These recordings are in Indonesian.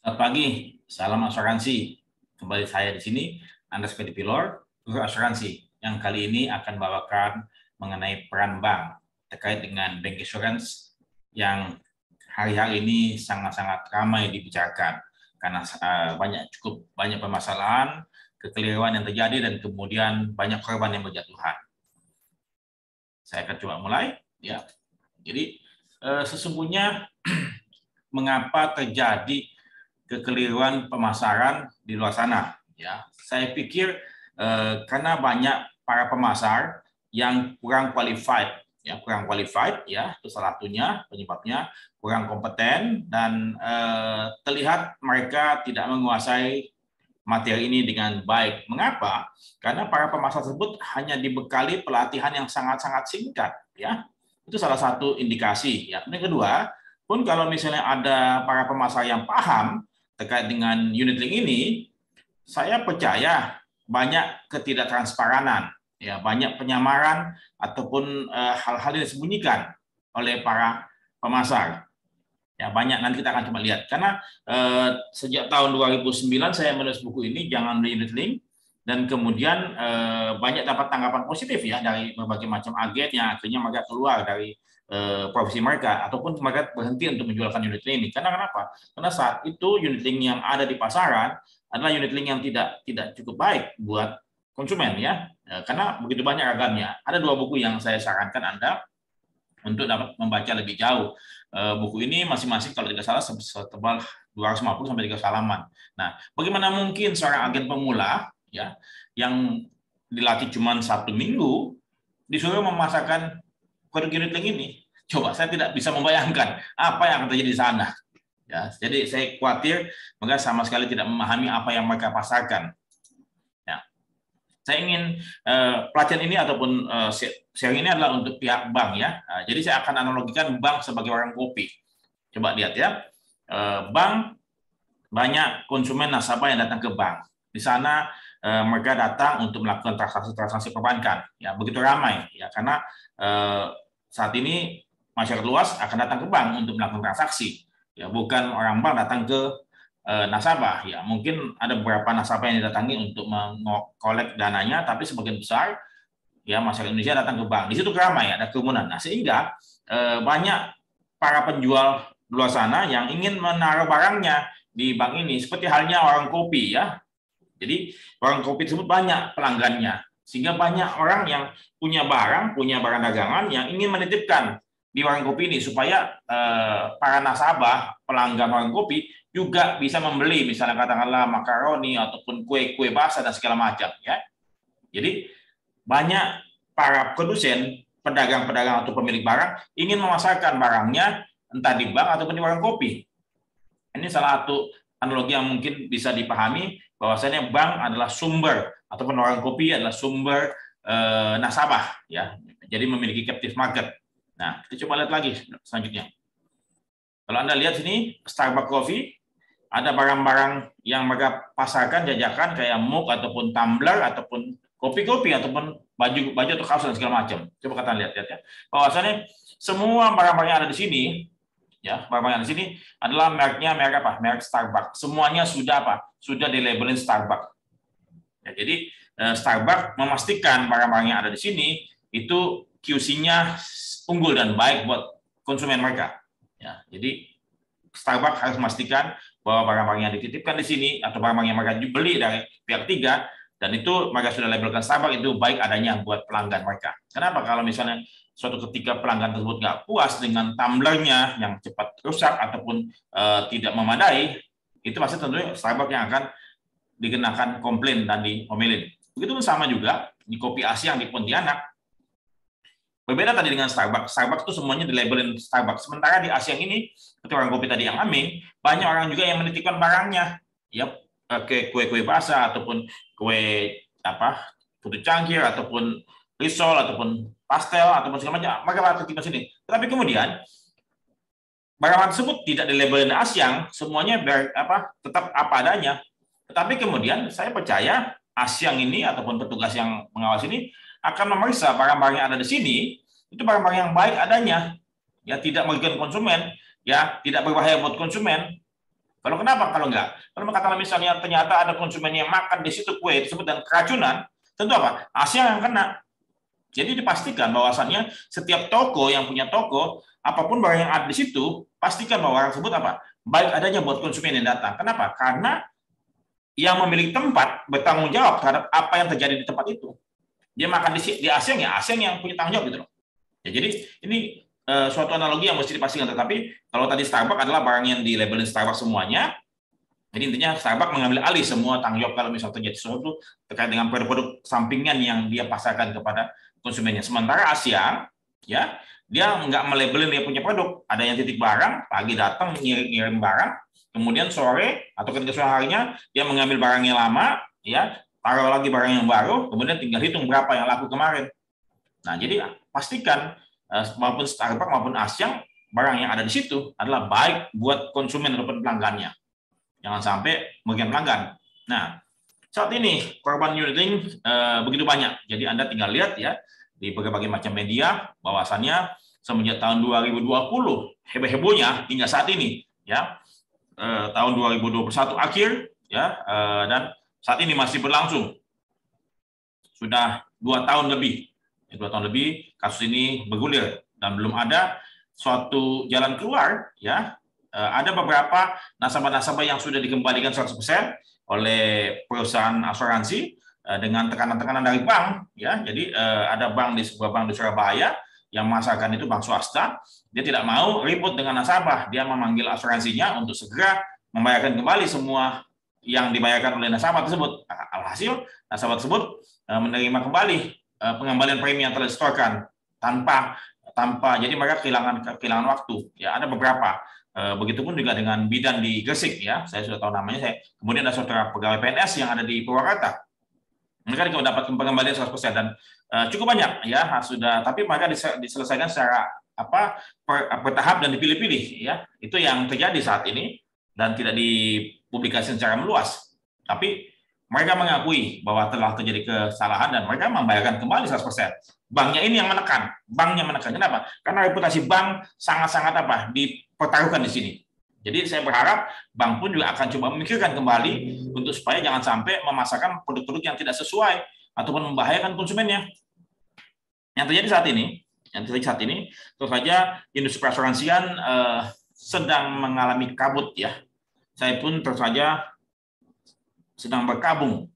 Selamat pagi, salam asuransi. Kembali saya di sini, Andes Pedipilor, Guru Asuransi, yang kali ini akan bawakan mengenai peran bank terkait dengan bank insurance yang hari-hari ini sangat-sangat ramai dibicarakan karena cukup banyak permasalahan, kekeliruan yang terjadi dan kemudian banyak korban yang berjatuhan. Saya akan coba mulai. Ya, jadi sesungguhnya mengapa terjadi kekeliruan pemasaran di luar sana? Ya, saya pikir karena banyak para pemasar yang kurang qualified, ya itu salah satunya penyebabnya, kurang kompeten dan terlihat mereka tidak menguasai materi ini dengan baik. Mengapa? Karena para pemasar tersebut hanya dibekali pelatihan yang sangat-sangat singkat, ya. Itu salah satu indikasi, ya. Yang kedua, pun kalau misalnya ada para pemasar yang paham terkait dengan unit link ini, saya percaya banyak ketidaktransparanan, ya, banyak penyamaran ataupun hal-hal yang disembunyikan oleh para pemasar. Ya, banyak, nanti kita akan coba lihat. Karena sejak tahun 2009 saya menulis buku ini, Jangan Beli Unit Link, dan kemudian banyak dapat tanggapan positif ya dari berbagai macam agen yang akhirnya mereka keluar dari profesi mereka ataupun mereka berhenti untuk menjualkan unit link ini. Karena kenapa? Karena saat itu unit link yang ada di pasaran adalah unit link yang tidak cukup baik buat konsumen ya. Karena begitu banyak ragamnya. Ada dua buku yang saya sarankan Anda untuk dapat membaca lebih jauh. Buku ini masing-masing kalau tidak salah setebal 250 sampai 300 halaman. Nah, bagaimana mungkin seorang agen pemula ya yang dilatih cuma 1 minggu disuruh memasarkan produk unit link ini? Coba saya tidak bisa membayangkan apa yang akan terjadi di sana. Ya, jadi saya khawatir mereka sama sekali tidak memahami apa yang mereka pasarkan. Saya ingin pelatihan ini ataupun sharing ini adalah untuk pihak bank ya. Jadi saya akan analogikan bank sebagai warung kopi. Coba lihat ya, bank banyak konsumen nasabah yang datang ke bank. Di sana mereka datang untuk melakukan transaksi-transaksi perbankan. Ya, begitu ramai ya karena saat ini masyarakat luas akan datang ke bank untuk melakukan transaksi. Ya, bukan orang bank datang ke nasabah ya, mungkin ada beberapa nasabah yang didatangi untuk mengkolek dananya, tapi sebagian besar ya masyarakat Indonesia datang ke bank. Di situ ramai, ada kerumunan. Nah, sehingga banyak para penjual di luar sana yang ingin menaruh barangnya di bank ini, seperti halnya warung kopi ya. Jadi warung kopi tersebut banyak pelanggannya, sehingga banyak orang yang punya barang dagangan yang ingin menitipkan di warung kopi ini supaya para nasabah pelanggan warung kopi juga bisa membeli, misalnya katakanlah makaroni ataupun kue-kue basah dan segala macam ya. Jadi banyak para produsen, pedagang-pedagang atau pemilik barang ingin memasarkan barangnya entah di bank ataupun di warung kopi. Ini salah satu analogi yang mungkin bisa dipahami, bahwasanya bank adalah sumber ataupun warung kopi adalah sumber nasabah ya. Jadi memiliki captive market. Nah, kita coba lihat lagi selanjutnya. Kalau Anda lihat sini, Starbucks Coffee, ada barang-barang yang mereka pasarkan, jajakan kayak mug ataupun tumbler ataupun kopi-kopi ataupun baju atau kaos dan segala macam. Coba kita lihat ya. Bahwasannya semua barang-barang yang ada di sini ya, barang-barang yang ada di sini adalah mereknya merek apa? Merek Starbucks. Semuanya sudah apa? Sudah dilabelin Starbucks. Ya, jadi Starbucks memastikan barang-barang yang ada di sini itu QC-nya unggul dan baik buat konsumen mereka. Ya, jadi Starbucks harus memastikan bahwa barang-barang yang dititipkan di sini atau barang-barang yang mereka beli dari pihak ketiga dan itu mereka sudah labelkan Starbucks itu baik adanya buat pelanggan mereka. Kenapa? Kalau misalnya suatu ketika pelanggan tersebut nggak puas dengan tumblernya yang cepat rusak ataupun tidak memadai, itu pasti tentunya Starbucks yang akan dikenakan komplain dan diomelin. Begitu sama juga di kopi Asia yang di Pontianak. Berbeda tadi dengan Starbucks. Starbucks itu semuanya dilabelin Starbucks. Sementara di Asia ini, seperti orang kopi tadi yang Aming, banyak orang juga yang menitipkan barangnya. Ya, kue-kue basah ataupun kue putu cangkir ataupun risol ataupun pastel ataupun segala macam. Mereka titipkan sini. Tetapi kemudian barang tersebut tidak dilabelin Asyang, semuanya tetap apa adanya. Tetapi kemudian saya percaya Asyang ini ataupun petugas yang mengawasi ini akan memeriksa barang-barang yang ada di sini itu barang-barang yang baik adanya, ya tidak merugikan konsumen, ya tidak berbahaya buat konsumen. Kalau kenapa? Kalau enggak? Kalau katakanlah misalnya ternyata ada konsumen yang makan di situ kue tersebut dan keracunan, tentu apa? Asia yang kena. Jadi dipastikan bahwasannya setiap toko yang punya toko, apapun barang yang ada di situ, pastikan bahwa barang tersebut apa? Baik adanya buat konsumen yang datang. Kenapa? Karena yang memiliki tempat bertanggung jawab terhadap apa yang terjadi di tempat itu. Dia makan di ASEAN, ya ASEAN yang punya tanggung jawab gitu loh. Ya, jadi ini suatu analogi yang mesti dipastikan. Tetapi kalau tadi Starbucks adalah barang yang di labelin Starbucks semuanya, jadi intinya Starbucks mengambil alih semua tanggung jawab kalau misalnya terjadi sesuatu terkait dengan produk-produk sampingan yang dia pasarkan kepada konsumennya. Sementara ASEAN, ya, dia nggak melabelin dia punya produk. Ada yang titip barang, pagi datang ngirim barang, kemudian sore atau ketika sore harinya dia mengambil barang yang lama, ya, taruh lagi barang yang baru, kemudian tinggal hitung berapa yang laku kemarin. Nah, jadi pastikan maupun Starbucks maupun ASEAN, barang yang ada di situ adalah baik buat konsumen ataupun pelanggannya. Jangan sampai merugikan pelanggan. Nah, saat ini korban unitling begitu banyak. Jadi Anda tinggal lihat ya di berbagai macam media bahwasannya semenjak tahun 2020 heboh-hebohnya hingga saat ini ya, tahun 2021 akhir ya, dan saat ini masih berlangsung sudah 2 tahun lebih. 2 tahun lebih kasus ini bergulir dan belum ada suatu jalan keluar ya. Ada beberapa nasabah-nasabah yang sudah dikembalikan 100% oleh perusahaan asuransi dengan tekanan-tekanan dari bank ya. Jadi ada sebuah bank di Surabaya yang memasarkan itu, bank swasta, dia tidak mau ribut dengan nasabah, dia memanggil asuransinya untuk segera membayarkan kembali semua yang dibayarkan oleh nasabah tersebut. Alhasil nasabah tersebut menerima kembali pengembalian premi yang telah disetorkan tanpa jadi mereka kehilangan waktu ya. Ada beberapa. Begitupun juga dengan bidan di Gresik ya, saya sudah tahu namanya. Kemudian ada saudara pegawai PNS yang ada di Purwakarta, mereka juga dapat pengembalian 100% dan cukup banyak ya sudah, tapi mereka diselesaikan secara bertahap dan dipilih-pilih ya. Itu yang terjadi saat ini dan tidak dipublikasikan secara meluas, tapi mereka mengakui bahwa telah terjadi kesalahan dan mereka membayarkan kembali 100%. Banknya ini yang menekan, Kenapa? Karena reputasi bank sangat-sangat dipertaruhkan di sini. Jadi saya berharap bank pun juga akan coba memikirkan kembali untuk supaya jangan sampai memasarkan produk-produk yang tidak sesuai ataupun membahayakan konsumennya. Yang terjadi saat ini, tentu saja industri perasuransian sedang mengalami kabut ya. Saya pun tentu saja sedang berkabung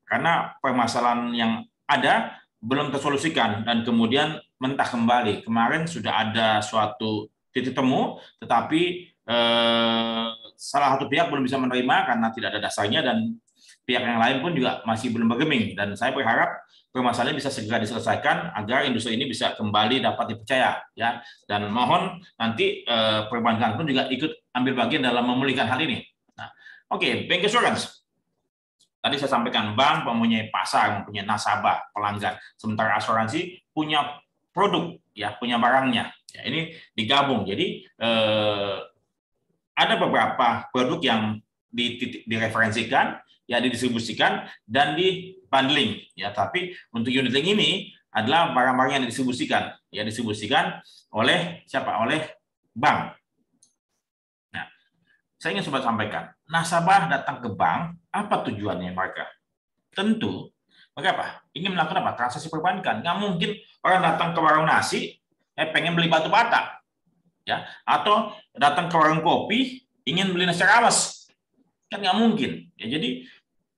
karena permasalahan yang ada belum tersolusikan dan kemudian mentah kembali. Kemarin sudah ada suatu titik temu, tetapi salah satu pihak belum bisa menerima karena tidak ada dasarnya dan pihak yang lain pun juga masih belum bergeming. Dan saya berharap permasalahan bisa segera diselesaikan agar industri ini bisa kembali dapat dipercaya ya. Dan mohon nanti perbankan pun juga ikut ambil bagian dalam memulihkan hal ini. Nah, oke, bank insurance. Tadi saya sampaikan bank mempunyai pasar, mempunyai nasabah, pelanggan. Sementara asuransi punya produk, ya, punya barangnya. Ya, ini digabung. Jadi ada beberapa produk yang direferensikan, ya, didistribusikan dan dibundling. Ya, tapi untuk unit link ini adalah barang-barang yang didistribusikan oleh siapa? Oleh bank. Nah, saya ingin coba sampaikan, nasabah datang ke bank, apa tujuannya mereka? Tentu, mereka apa? Ingin melakukan apa? Transaksi perbankan. Nggak mungkin orang datang ke warung nasi, pengen beli batu bata, ya, atau datang ke warung kopi, ingin beli nasi rames, kan nggak mungkin. Ya, jadi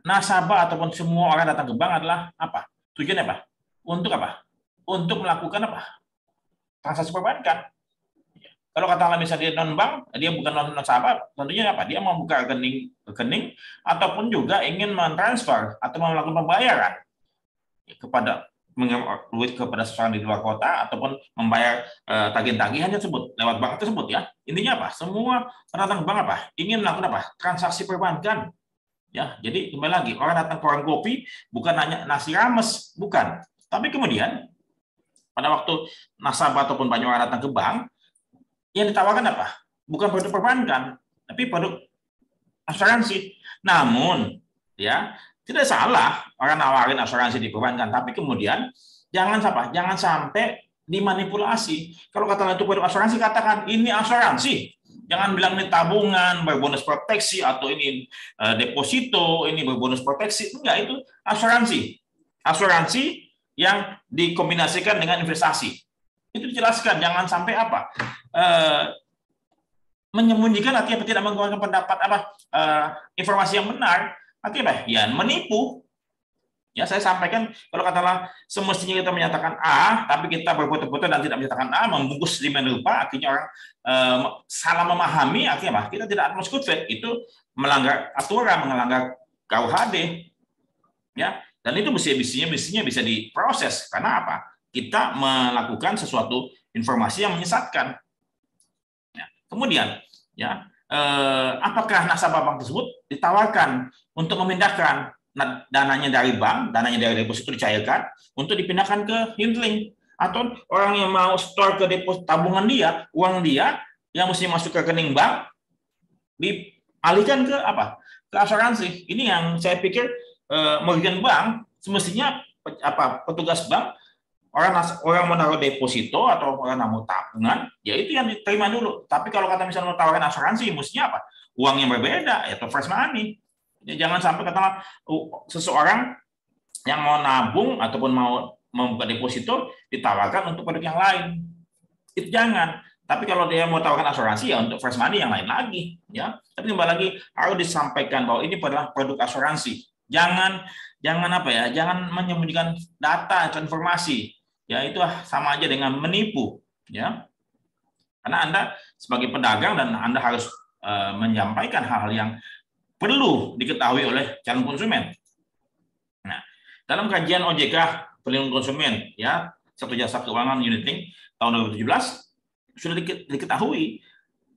nasabah ataupun semua orang datang ke bank adalah apa? Tujuannya apa? Untuk apa? Untuk melakukan apa? Transaksi perbankan. Kalau katakanlah misalnya dia non-bank, dia bukan non-nasabah, tentunya apa? Dia mau buka rekening ataupun juga ingin mentransfer atau melakukan pembayaran kepada seseorang di luar kota ataupun membayar tagihan-tagihan tersebut lewat bank tersebut ya. Intinya apa? Semua datang ke bank apa? Ingin melakukan apa? Transaksi perbankan. Ya, jadi kembali lagi, orang datang ke warung kopi bukan hanya nasi rames, bukan. Tapi kemudian pada waktu nasabah ataupun banyak orang datang ke bank, yang ditawarkan apa? Bukan produk perbankan, tapi produk asuransi. Namun, ya, tidak salah orang nawarin asuransi di perbankan, tapi kemudian jangan sampai dimanipulasi. Kalau katakan itu produk asuransi, katakan ini asuransi. Jangan bilang ini tabungan berbonus proteksi atau ini deposito ini berbonus proteksi. Enggak, itu asuransi. Asuransi yang dikombinasikan dengan investasi. Itu dijelaskan, jangan sampai apa? Menyembunyikan artinya tidak mengeluarkan pendapat informasi yang benar, artinya apa? Ya menipu. Ya, saya sampaikan kalau katakanlah semestinya kita menyatakan A, tapi kita berfoto-foto dan tidak menyatakan A, membungkus di rupa, akhirnya orang salah memahami, akhirnya apa? Kita tidak atmos good faith, itu melanggar aturan, melanggar KUHD, ya. Dan itu mestinya bisa diproses karena apa? Kita melakukan sesuatu informasi yang menyesatkan. Ya. Kemudian, ya, apakah nasabah bank tersebut ditawarkan untuk memindahkan dananya dari bank, dananya dari deposito dicairkan untuk dipindahkan ke unit-linked, atau orang yang mau store ke deposito tabungan dia, uang dia yang mesti masuk ke rekening bank dialihkan ke apa? Ke asuransi. Ini yang saya pikir merugikan bank. Semestinya petugas bank, orang menaruh deposito atau orang mau tabungan, ya itu yang diterima dulu. Tapi kalau kata misalnya mau tawarkan asuransi, mestinya apa? Uang yang berbeda, yaitu fresh money. Jangan sampai katakanlah seseorang yang mau nabung ataupun mau membuka deposito ditawarkan untuk produk yang lain. Itu jangan. Tapi kalau dia mau tawarkan asuransi ya untuk fresh money yang lain lagi, ya. Tapi kembali lagi harus disampaikan bahwa ini adalah produk asuransi. Jangan apa ya? Jangan menyembunyikan data atau informasi. Ya itu sama aja dengan menipu, ya. Karena Anda sebagai pedagang dan Anda harus menyampaikan hal-hal yang perlu diketahui oleh calon konsumen. Nah, dalam kajian OJK Perlindungan Konsumen, ya, Satu Jasa Keuangan Unit-Linked tahun 2017 sudah diketahui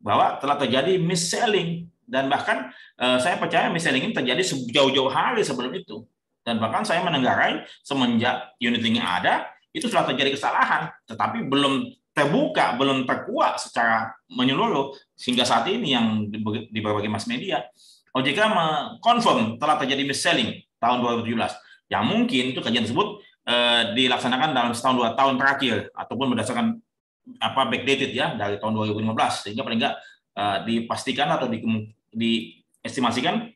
bahwa telah terjadi mis-selling, dan bahkan saya percaya mis-selling ini terjadi jauh-jauh hari sebelum itu. Dan bahkan saya menenggarai semenjak Unit-Linked ada itu sudah terjadi kesalahan, tetapi belum terbuka, belum terkuak secara menyeluruh sehingga saat ini yang di berbagai mass media. OJK mengkonfirm telah terjadi mis-selling tahun 2017. Yang mungkin itu kajian tersebut dilaksanakan dalam setahun 2 tahun terakhir ataupun berdasarkan backdated ya dari tahun 2015, sehingga paling enggak dipastikan atau diestimasikan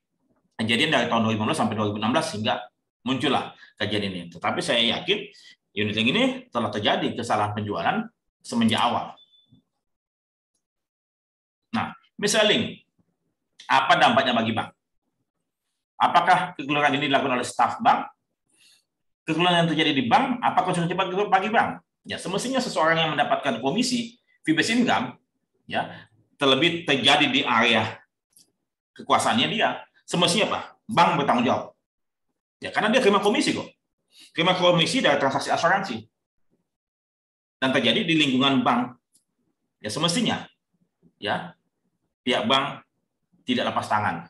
kejadian dari tahun 2015 sampai 2016 sehingga muncullah kajian ini. Tetapi saya yakin unit-linked ini telah terjadi kesalahan penjualan semenjak awal. Nah, mis-selling, apa dampaknya bagi bank? Apakah kekeliruan ini dilakukan oleh staf bank? Kekeliruan yang terjadi di bank, apa konsekuensinya bagi bank? Ya, semestinya seseorang yang mendapatkan komisi fee-based income, ya, terlebih terjadi di area kekuasaannya dia, semestinya apa? Bank bertanggung jawab. Ya, karena dia terima komisi kok. Terima komisi dari transaksi asuransi. Dan terjadi di lingkungan bank. Ya, semestinya ya, pihak bank tidak lepas tangan.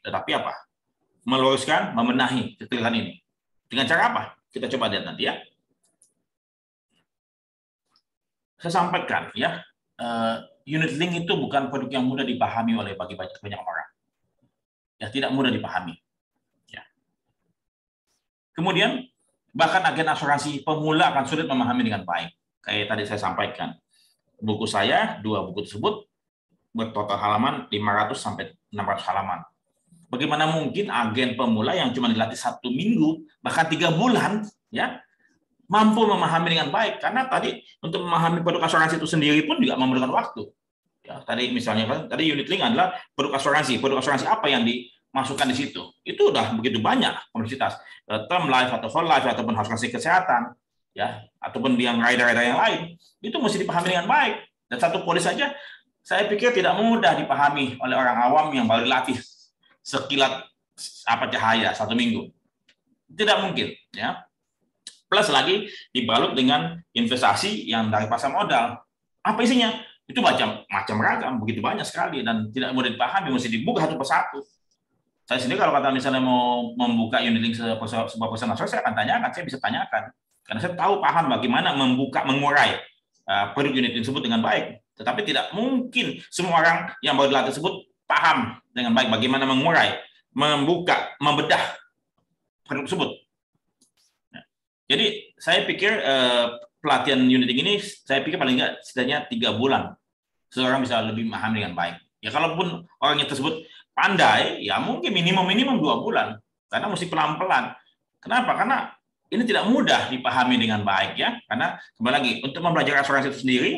Tetapi apa? Meluruskan, membenahi kekeliruan ini. Dengan cara apa? Kita coba lihat nanti ya. Saya sampaikan ya, unit-linked itu bukan produk yang mudah dipahami oleh banyak orang. Ya, tidak mudah dipahami. Ya. Kemudian bahkan agen asuransi pemula akan sulit memahami dengan baik. Kayak tadi saya sampaikan, buku saya 2 buku tersebut bertotal halaman 500 sampai 600 halaman. Bagaimana mungkin agen pemula yang cuma dilatih 1 minggu bahkan 3 bulan ya mampu memahami dengan baik, karena tadi untuk memahami produk asuransi itu sendiri pun juga memerlukan waktu. Ya, tadi misalnya kan tadi unit-linked adalah produk asuransi apa yang dimasukkan di situ? Itu udah begitu banyak kompleksitas, term life atau whole life ataupun asuransi kesehatan, ya, ataupun yang rider-rider yang lain, itu mesti dipahami dengan baik. Dan satu polis saja saya pikir tidak mudah dipahami oleh orang awam yang baru dilatih sekilat cahaya 1 minggu. Tidak mungkin, ya. Plus lagi dibalut dengan investasi yang dari pasar modal. Apa isinya? Itu macam ragam, begitu banyak sekali dan tidak mudah dipahami, mesti dibuka satu persatu. Saya sendiri kalau kata misalnya mau membuka unit-linked sebuah perusahaan asuransi, saya akan tanyakan, saya bisa tanyakan. Karena saya tahu paham bagaimana mengurai produk unit-linked tersebut dengan baik. Tetapi tidak mungkin semua orang yang baru dilatih tersebut paham dengan baik bagaimana mengurai, membuka, membedah produk tersebut. Jadi saya pikir pelatihan unit-linked ini saya pikir paling nggak setidaknya 3 bulan seseorang bisa lebih memahami dengan baik. Ya kalaupun orangnya tersebut pandai, ya mungkin minimum 2 bulan, karena mesti pelan-pelan. Kenapa? Karena ini tidak mudah dipahami dengan baik ya, karena kembali lagi untuk mempelajari asuransi itu sendiri,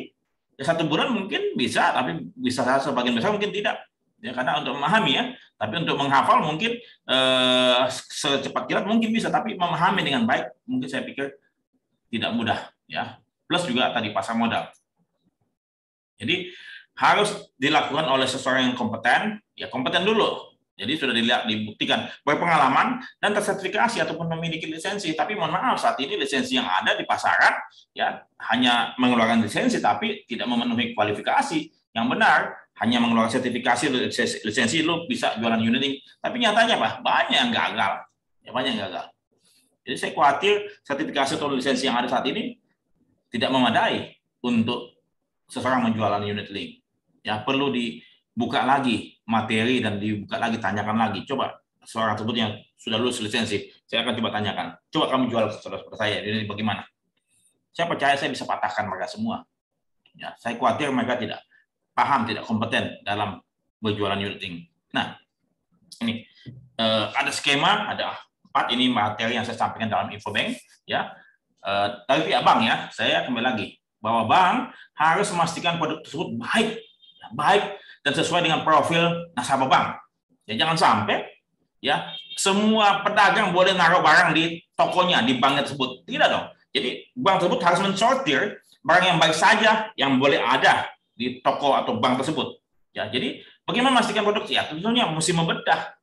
ya 1 bulan mungkin bisa, tapi bisa sebagian besar mungkin tidak. Ya, karena untuk memahami ya, tapi untuk menghafal mungkin secepat kilat mungkin bisa, tapi memahami dengan baik mungkin saya pikir tidak mudah ya. Plus juga tadi pasar modal. Jadi harus dilakukan oleh seseorang yang kompeten, ya kompeten dulu. Jadi sudah dibuktikan berpengalaman dan tersertifikasi ataupun memiliki lisensi. Tapi mohon maaf, saat ini lisensi yang ada di pasaran ya hanya mengeluarkan lisensi tapi tidak memenuhi kualifikasi yang benar. Hanya mengeluarkan sertifikasi lisensi lu bisa jualan unit link. Tapi nyatanya apa? Banyak yang gagal. Ya banyak yang gagal. Jadi saya khawatir sertifikasi atau lisensi yang ada saat ini tidak memadai untuk seseorang menjualan unit link. Ya perlu dibuka lagi materi dan dibuka lagi, tanyakan lagi. Coba seorang tersebut yang sudah lulus lisensi, saya akan coba tanyakan. Coba kamu jual seperti saya, ini bagaimana? Saya percaya saya bisa patahkan mereka semua. Ya, saya khawatir mereka tidak paham, tidak kompeten dalam berjualan unit link. Nah, ini ada skema, ada 4 ini materi yang saya sampaikan dalam infobank. Ya, dari pihak bank ya, saya kembali lagi bahwa bank harus memastikan produk tersebut baik dan sesuai dengan profil nasabah bank. Ya jangan sampai ya semua pedagang boleh naruh barang di tokonya, di bank tersebut. Tidak dong. Jadi bank tersebut harus mensortir barang yang baik saja yang boleh ada di toko atau bank tersebut. Ya, jadi bagaimana memastikan produksi? Ya, tentunya mesti membedah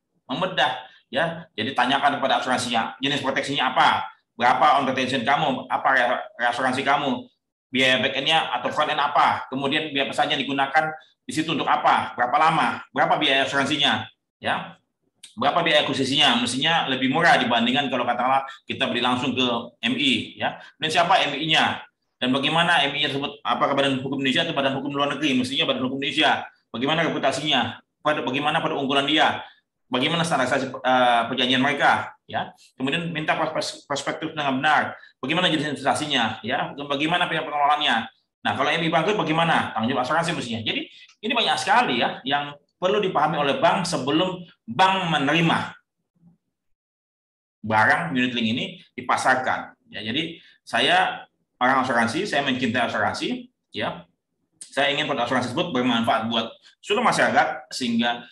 ya. Jadi tanyakan kepada asuransinya, jenis proteksinya apa? Berapa on retention kamu? Apa reasuransi kamu? Biaya back end-nya atau front end apa? Kemudian biaya pesannya digunakan di situ untuk apa? Berapa lama? Berapa biaya asuransinya? Ya. Berapa biaya akuisisinya? Mestinya lebih murah dibandingkan kalau katakanlah kita beli langsung ke MI ya. Dan siapa MI-nya? Dan bagaimana MI tersebut, apakah Badan Hukum Indonesia atau Badan Hukum Luar Negeri? Mestinya Badan Hukum Indonesia. Bagaimana reputasinya? Bagaimana pada unggulan dia? Bagaimana standarisasi perjanjian mereka? Ya. Kemudian minta perspektif dengan benar. Bagaimana jenis investasinya? Ya. Bagaimana pengelolaannya? Nah, kalau MI bangkrut bagaimana? Tanggung jawab asuransi mestinya. Jadi ini banyak sekali ya yang perlu dipahami oleh bank sebelum bank menerima barang unit link ini dipasarkan. Ya, jadi saya orang asuransi, saya mencintai asuransi, ya. Saya ingin produk asuransi tersebut bermanfaat buat seluruh masyarakat sehingga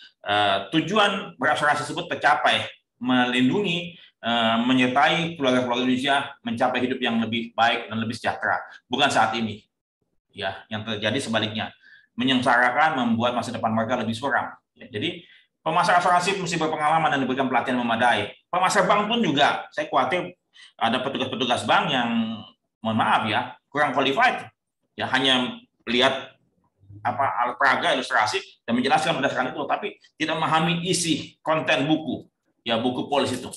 tujuan berasuransi tersebut tercapai, melindungi, menyertai keluarga-keluarga Indonesia mencapai hidup yang lebih baik dan lebih sejahtera. Bukan saat ini, ya, yang terjadi sebaliknya, menyengsarakan, membuat masa depan mereka lebih suram. Ya, jadi pemasar asuransi mesti berpengalaman dan diberikan pelatihan memadai. Pemasar bank pun juga, saya khawatir ada petugas-petugas bank yang, mohon maaf ya, kurang qualified. Ya hanya lihat alat peraga, ilustrasi dan menjelaskan berdasarkan itu, tapi tidak memahami isi konten buku, ya buku polis itu.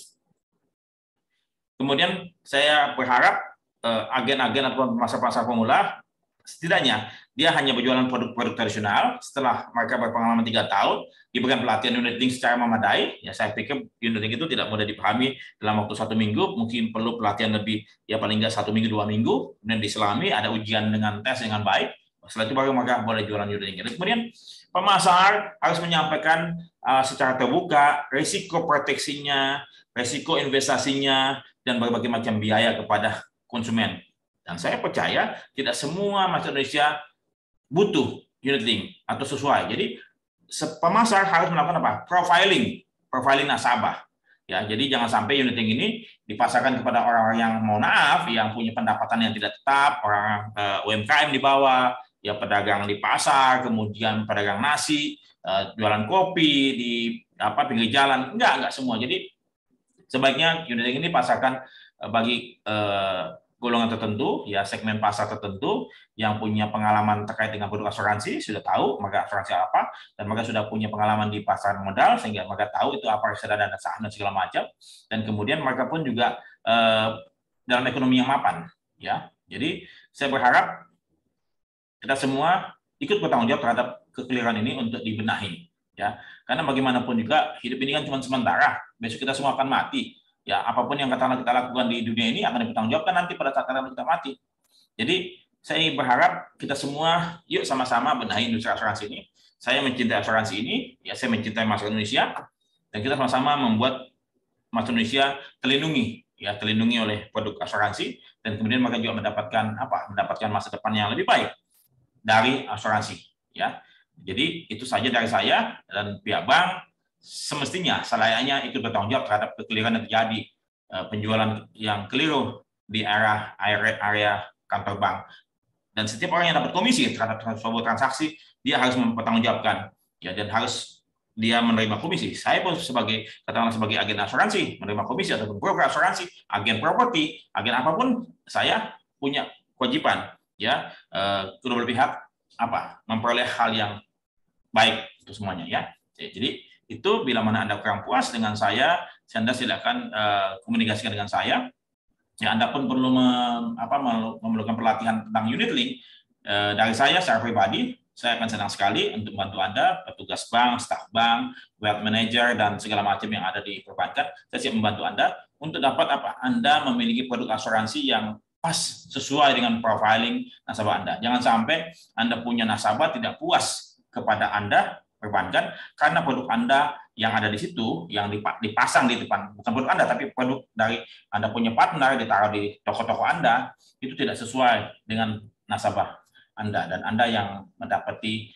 Kemudian saya berharap agen-agen atau pasar-pasar pemula setidaknya dia hanya berjualan produk-produk tradisional. Setelah mereka berpengalaman 3 tahun, diberikan pelatihan unit link secara memadai. Ya saya pikir unit link itu tidak mudah dipahami dalam waktu 1 minggu, mungkin perlu pelatihan lebih, ya paling nggak 1 minggu 2 minggu, kemudian diselami, ada ujian dengan tes dengan baik. Setelah itu baru mereka boleh jualan unit link. Kemudian pemasar harus menyampaikan secara terbuka risiko proteksinya, risiko investasinya, dan berbagai macam biaya kepada konsumen. Dan saya percaya tidak semua masyarakat Indonesia butuh unit link atau sesuai. Jadi pemasar harus melakukan apa? Profiling nasabah. Ya, jadi jangan sampai unit link ini dipasarkan kepada orang-orang yang mohon maaf, yang punya pendapatan yang tidak tetap, orang UMKM di bawah, ya pedagang di pasar, kemudian pedagang nasi, jualan kopi di pinggir jalan. Enggak semua. Jadi sebaiknya unit link ini dipasarkan bagi golongan tertentu, ya segmen pasar tertentu yang punya pengalaman terkait dengan produk asuransi, sudah tahu mereka asuransi apa, dan mereka sudah punya pengalaman di pasar modal sehingga mereka tahu itu apa reksadana dan saham dan segala macam, dan kemudian mereka pun juga dalam ekonomi yang mapan, ya. Jadi saya berharap kita semua ikut bertanggung jawab terhadap kekeliruan ini untuk dibenahi, ya. Karena bagaimanapun juga hidup ini kan cuma sementara, besok kita semua akan mati. Ya, apapun yang kita lakukan di dunia ini akan dipertanggungjawabkan nanti pada saat kita mati. Jadi saya berharap kita semua yuk sama-sama benahi industri asuransi ini. Saya mencintai asuransi ini, ya saya mencintai masyarakat Indonesia, dan kita sama-sama membuat masyarakat Indonesia terlindungi oleh produk asuransi, dan kemudian mereka juga mendapatkan masa depan yang lebih baik dari asuransi. Ya, jadi itu saja dari saya, dan pihak bank semestinya selayaknya ikut bertanggung jawab terhadap kekeliruan yang terjadi, penjualan yang keliru di area kantor bank. Dan setiap orang yang dapat komisi terhadap sebuah transaksi, dia harus mempertanggungjawabkan, ya, dan harus dia menerima komisi. Saya pun sebagai agen asuransi menerima komisi, atau broker asuransi, agen properti, agen apapun, saya punya kewajiban, ya, kedua belah pihak memperoleh hal yang baik untuk semuanya, ya. Jadi itu bila mana Anda kurang puas dengan saya, Anda silakan komunikasikan dengan saya. Ya, Anda pun perlu memerlukan pelatihan tentang unit link dari saya secara pribadi. Saya akan senang sekali untuk membantu Anda, petugas bank, staf bank, wealth manager, dan segala macam yang ada di perbankan. Saya siap membantu Anda untuk dapat Anda memiliki produk asuransi yang pas sesuai dengan profiling nasabah Anda. Jangan sampai Anda punya nasabah tidak puas kepada Anda perbankan karena produk Anda yang ada di situ, yang dipasang di depan, bukan produk Anda, tapi produk dari Anda punya partner, ditaruh di toko-toko Anda, itu tidak sesuai dengan nasabah Anda, dan Anda yang mendapati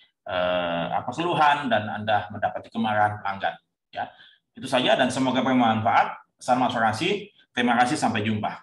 keluhan, dan Anda mendapati kemarahan pelanggan. Ya, itu saja, dan semoga bermanfaat. Salam asuransi. Terima kasih, sampai jumpa.